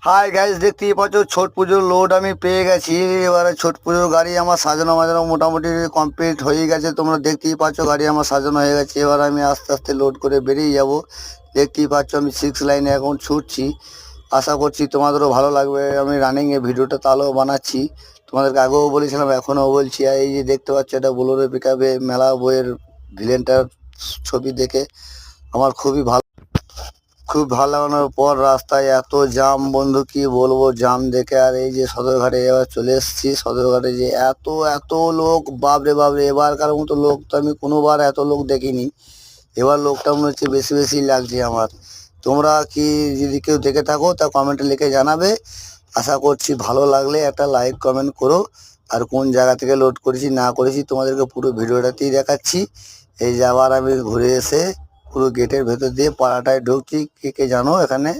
Hi guys, দেখতেই পাচ্ছ ছট পুজোর লোড আমি পেয়ে গেছি। এবারে ছট পুজোর গাড়ি আমার সাজানো মাজানো মোটামুটি কমপ্লিট হয়ে গেছে। তোমরা দেখতেই পাচ্ছ গাড়ি আমার সাজানো হয়ে গেছে। এবার আমি আস্তে আস্তে লোড করে বেরিয়ে যাব। দেখতেই পাচ্ছ আমি 6 লাইনে এখন ছুটছি। আশা করছি তোমাদেরও ভালো লাগবে। আমি রানিংয়ে ভিডিওটা তাহলেও বানাচ্ছি, তোমাদেরকে আগেও বলেছিলাম এখনও বলছি। আর এই যে দেখতে পাচ্ছ এটা বোলেরো পিকআপে মেলা বইয়ের ভিলেনটার ছবি দেখে আমার খুব ভালো লাগানোর পর রাস্তায় এত জাম বন্ধু, কি বলবো জাম দেখে। আর এই যে সদরঘাটে এবার চলে এসেছি। সদরঘাটে যে এত এত লোক, বাপরে বাপরে, এবারকার মতো লোক তো আমি কোনোবার এত লোক দেখিনি। এবার লোকটা মনে হচ্ছে বেশি বেশি লাগছে আমার। তোমরা কি যদি কেউ দেখে থাকো তা কমেন্টে লিখে জানাবে। আশা করছি ভালো লাগলে একটা লাইক কমেন্ট করো। আর কোন জায়গা থেকে লোড করেছি না করেছি তোমাদেরকে পুরো ভিডিওটাতেই দেখাচ্ছি। এই যে আবার আমি ঘুরে এসে পুরো গেটের ভেতর দিয়ে পাড়াটায় ঢুকছি। কে কে জানো এখানে